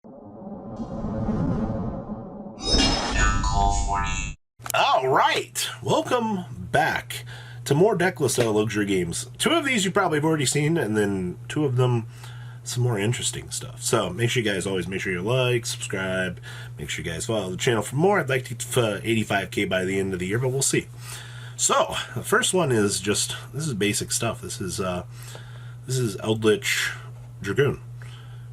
All right, welcome back to more deckless style luxury games. Two of these you probably have already seen, and then two of them some more interesting stuff. So make sure you guys always make sure you like, subscribe, make sure you guys follow the channel for more. I'd like to 85k by the end of the year, but we'll see. So the first one is this is basic stuff. This is Eldlich Dragoon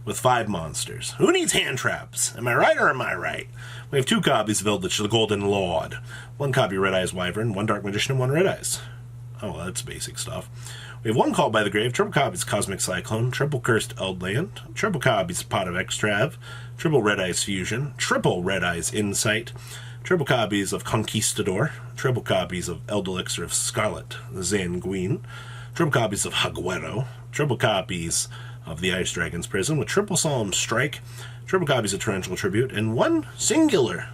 with 5 monsters. Who needs hand traps? Am I right or am I right? We have 2 copies of Eldlich, the Golden Lord. 1 copy Red Eyes Wyvern, 1 Dark Magician, and 1 Red Eyes. Oh, well, that's basic stuff. We have 1 Called by the Grave, triple copies Cosmic Cyclone, triple Cursed Eldland, triple copies Pot of Extrav, triple Red Eyes Fusion, triple Red Eyes Insight, triple copies of Conquistador, triple copies of Eldelix of Scarlet, Zanguin, triple copies of Haguero, triple copies of the Ice Dragon's Prison with triple Solemn Strike, triple copies of Torrential Tribute, and 1 singular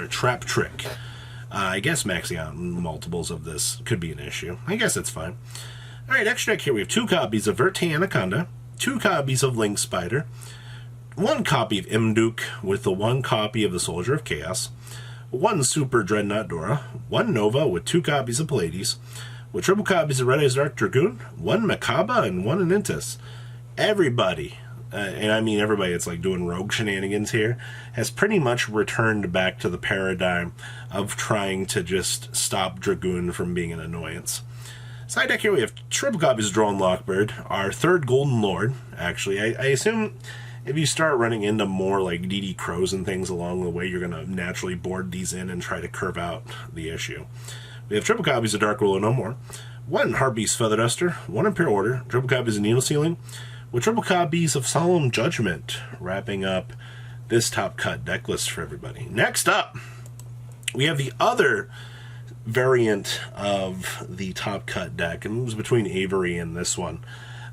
Trap Trick. I guess maxing out multiples of this could be an issue. I guess it's fine. Alright, extra deck here we have 2 copies of Verte Anaconda, 2 copies of Link Spider, 1 copy of Imduke with the 1 copy of the Soldier of Chaos, 1 Super Dreadnought Dora, 1 Nova with 2 copies of Pallades, with triple copies of Red Eyes Dark Dragoon, 1 Makaba, and 1 Anintus. Everybody, and I mean everybody that's like doing rogue shenanigans here, has pretty much returned back to the paradigm of trying to just stop Dragoon from being an annoyance. Side deck here we have triple copies of Drone Lockbird, our 3rd Golden Lord, actually. I assume if you start running into more like DD Crows and things along the way, you're going to naturally board these in and try to curve out the issue. We have triple copies of Dark Ruler No More, 1 Harpy's Feather Duster, 1 Imperial Order, triple copies of Needle Ceiling, with triple copies of Solemn Judgment, wrapping up this top cut deck list for everybody. Next up, we have the other variant of the top cut deck, and it was between Avery and this one.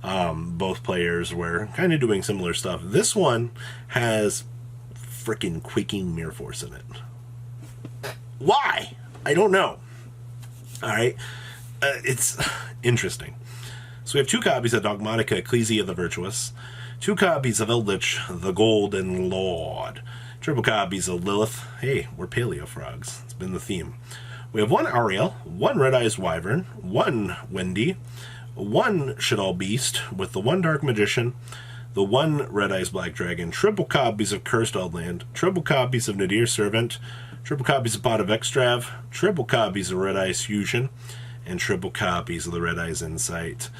Both players were kind of doing similar stuff. This one has freaking Quaking Mirror Force in it. Why? I don't know. Alright, it's interesting. So we have 2 copies of Dogmatika, Ecclesia the Virtuous, 2 copies of Eldlich, the Golden Lord, triple copies of Lilith. Hey, we're paleo frogs. It's been the theme. We have 1 Ariel, 1 Red Eyes Wyvern, 1 Wendy, 1 Shadal Beast with the 1 Dark Magician, the 1 Red Eyes Black Dragon, triple copies of Cursed Eldland, triple copies of Nadir Servant, triple copies of Pot of Extrav, triple copies of Red Eyes Fusion, and triple copies of the Red Eyes Insight.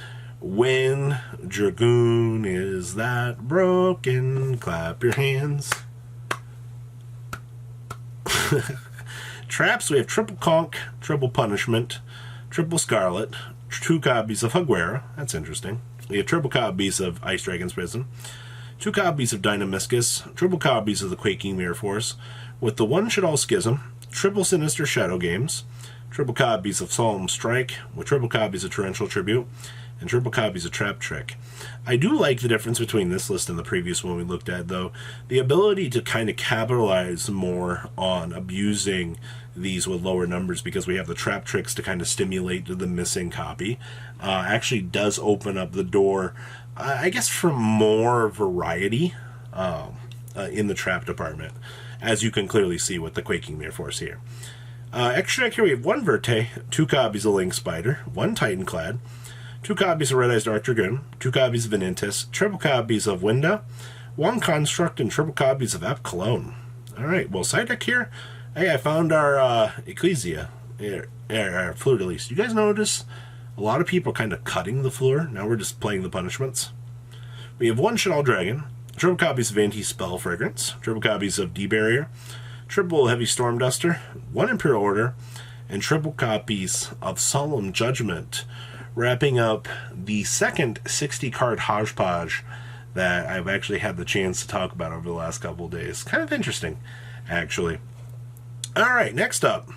When Dragoon is that broken, clap your hands. Traps, we have triple Conk, triple Punishment, triple Scarlet, 2 copies of Haguera. That's interesting. We have triple copies of Ice Dragon's Prison, 2 copies of Dynamiscus, triple copies of the Quaking Mirror Force, with the 1 Shadal Schism, triple Sinister Shadow Games, triple copies of Solemn Strike, with triple copies of Torrential Tribute, and triple copies of Trap Trick. I do like the difference between this list and the previous one we looked at, though. The ability to kind of capitalize more on abusing these with lower numbers, because we have the Trap Tricks to kind of stimulate the missing copy, actually does open up the door, I guess, for more variety in the trap department, as you can clearly see with the Quaking Mirror Force here. Extra deck here we have 1 Verte, 2 copies of Link Spider, 1 Titanclad, 2 copies of Red Eyes Dark Dragoon, 2 copies of Venintis, triple copies of Winda, 1 Construct, and triple copies of Ep Cologne. Alright, well, side deck here, hey, I found our Ecclesia, our Fleur de Lis. You guys notice a lot of people kind of cutting the Fleur? Now we're just playing the punishments. We have 1 Shadal Dragon, triple copies of Anti-Spell Fragrance, triple copies of D-Barrier, triple Heavy Storm Duster, 1 Imperial Order, and triple copies of Solemn Judgment, wrapping up the second 60-card hodgepodge that I've actually had the chance to talk about over the last couple of days. Kind of interesting, actually. Alright, next up.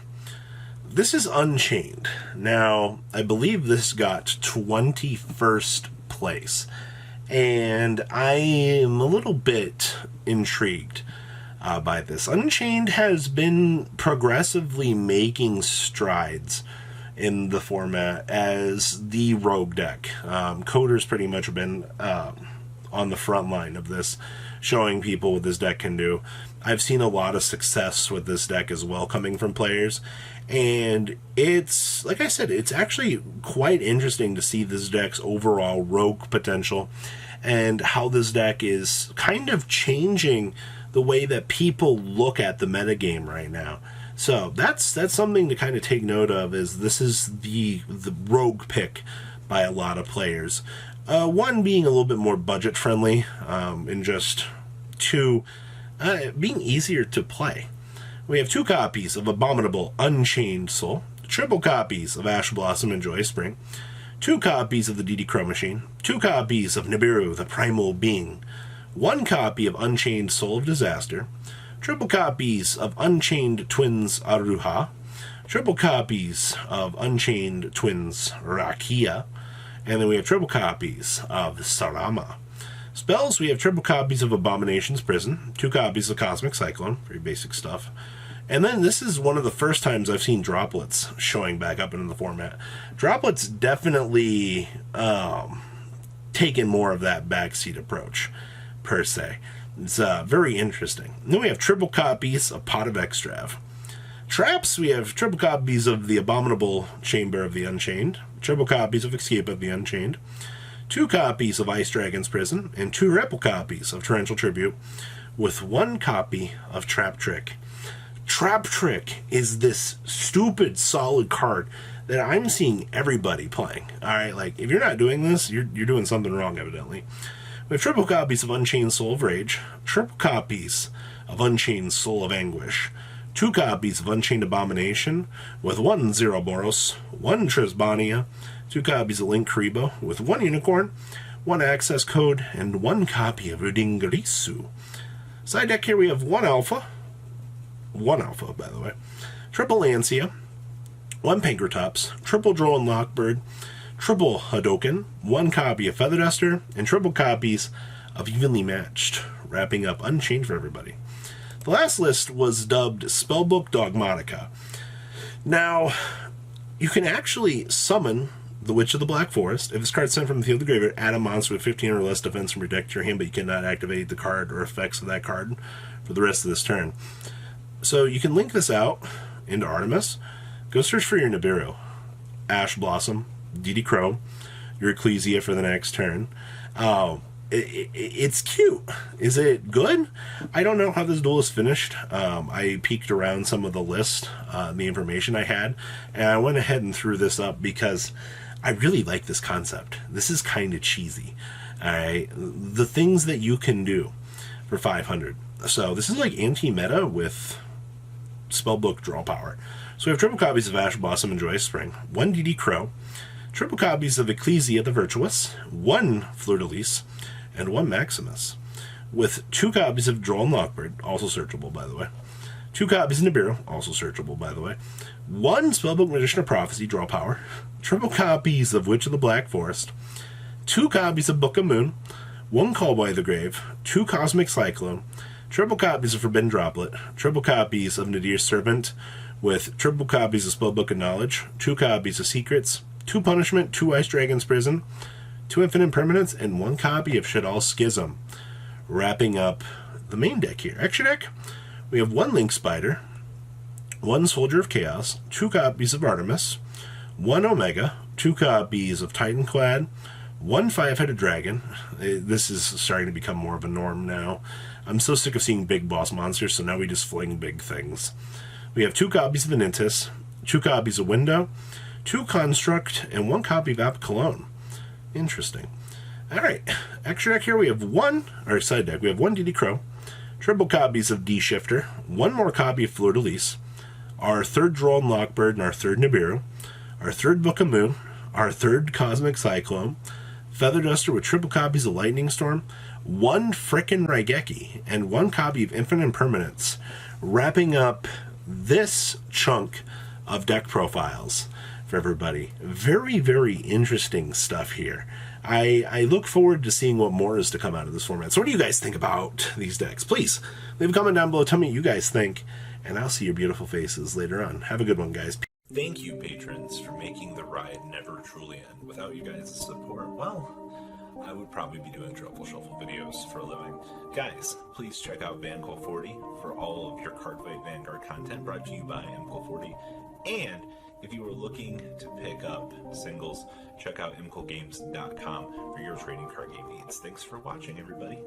This is Unchained. Now, I believe this got 21st place, and I am a little bit intrigued by this. Unchained has been progressively making strides in the format as the rogue deck. Coder's pretty much been on the front line of this, showing people what this deck can do. I've seen a lot of success with this deck as well coming from players, and it's, like I said, it's actually quite interesting to see this deck's overall rogue potential and how this deck is kind of changing the way that people look at the metagame right now. So that's something to kind of take note of, is this is the rogue pick by a lot of players. One, being a little bit more budget friendly, and just two, being easier to play. We have 2 copies of Abominable Unchained Soul, triple copies of Ash Blossom and Joy Spring, 2 copies of the DD Crow Machine, 2 copies of Nibiru, the Primal Being, 1 copy of Unchained Soul of Disaster, triple copies of Unchained Twins Aruha, triple copies of Unchained Twins Rakia, and then we have triple copies of Sarama. Spells, we have triple copies of Abomination's Prison, 2 copies of Cosmic Cyclone, very basic stuff. And then this is one of the first times I've seen droplets showing back up into the format. Droplets definitely taken more of that backseat approach, per se. It's very interesting. And then we have triple copies of Pot of Extrav. Traps, we have triple copies of the Abominable Chamber of the Unchained, triple copies of Escape of the Unchained, 2 copies of Ice Dragon's Prison, and 2 triple copies of Torrential Tribute, with 1 copy of Trap Trick. Trap Trick is this stupid solid card that I'm seeing everybody playing. Alright, like, if you're not doing this, you're doing something wrong, evidently. We have triple copies of Unchained Soul of Rage, triple copies of Unchained Soul of Anguish, 2 copies of Unchained Abomination, with 1 Zeroboros, 1 Trisbania, 2 copies of Link Karibo, with 1 Unicorn, 1 Access Code, and 1 copy of Udingarisu. Side deck here we have 1 Alpha, by the way, triple Lancia, 1 Pankratops, triple Droll and Lockbird, triple Hadoken, 1 copy of Feather Duster, and triple copies of Evenly Matched, wrapping up Unchained for everybody. The last list was dubbed Spellbook Dogmatika. Now, you can actually summon the Witch of the Black Forest. If this card's sent from the field to the graveyard, add a monster with 15 or less defense from your deck to your hand, but you cannot activate the card or effects of that card for the rest of this turn. So you can link this out into Artemis. Go search for your Nibiru, Ash Blossom, DD Crow, your Ecclesia for the next turn. It's cute. Is it good? I don't know how this duel is finished. I peeked around some of the list, the information I had, and I went ahead and threw this up because I really like this concept. This is kind of cheesy. Alright, the things that you can do for 500. So this is like anti-meta with Spellbook draw power. So we have triple copies of Ash Blossom and Joyous Spring, 1 DD Crow, triple copies of Ecclesia the Virtuous, 1 Fleur-de-Lis, and 1 Maximus, with 2 copies of Droll and Lockbird, also searchable by the way, 2 copies of Nibiru, also searchable by the way, 1 Spellbook Magician of Prophecy, draw power, triple copies of Witch of the Black Forest, 2 copies of Book of Moon, 1 Callboy of the Grave, 2 Cosmic Cyclone, triple copies of Forbidden Droplet, triple copies of Nadir's Servant, with triple copies of Spellbook of Knowledge, 2 copies of Secrets, 2 Punishment, 2 Ice Dragon's Prison, 2 Infinite Permanents, and 1 copy of Shadal Schism. Wrapping up the main deck here. Extra deck, we have 1 Link Spider, 1 Soldier of Chaos, 2 copies of Artemis, 1 Omega, 2 copies of Titanclad, 1 Five-Headed Dragon. This is starting to become more of a norm now. I'm so sick of seeing big boss monsters, so now we just fling big things. We have 2 copies of Venintis, 2 copies of Window, 2 Construct, and 1 copy of App Cologne. Interesting. Alright, extra deck here we have side deck, we have 1 DD Crow, triple copies of D-Shifter, 1 more copy of Fleur-de-Lis, our 3rd Droll and Lockbird, and our 3rd Nibiru, our 3rd Book of Moon, our 3rd Cosmic Cyclone, Feather Duster with triple copies of Lightning Storm, 1 frickin' Raigeki, and 1 copy of Infinite Impermanence, wrapping up this chunk of deck profiles for everybody. Very, very interesting stuff here. I look forward to seeing what more is to come out of this format. So what do you guys think about these decks? Please leave a comment down below. Tell me what you guys think, and I'll see your beautiful faces later on. Have a good one, guys. Thank you, patrons, for making the ride never truly end. Without you guys' support, well, I would probably be doing Truffle Shuffle videos for a living. Guys, please check out VanCall40 for all of your Cardfight Vanguard content brought to you by MCall40. And if you are looking to pick up singles, check out mcallgames.com for your trading card game needs. Thanks for watching, everybody.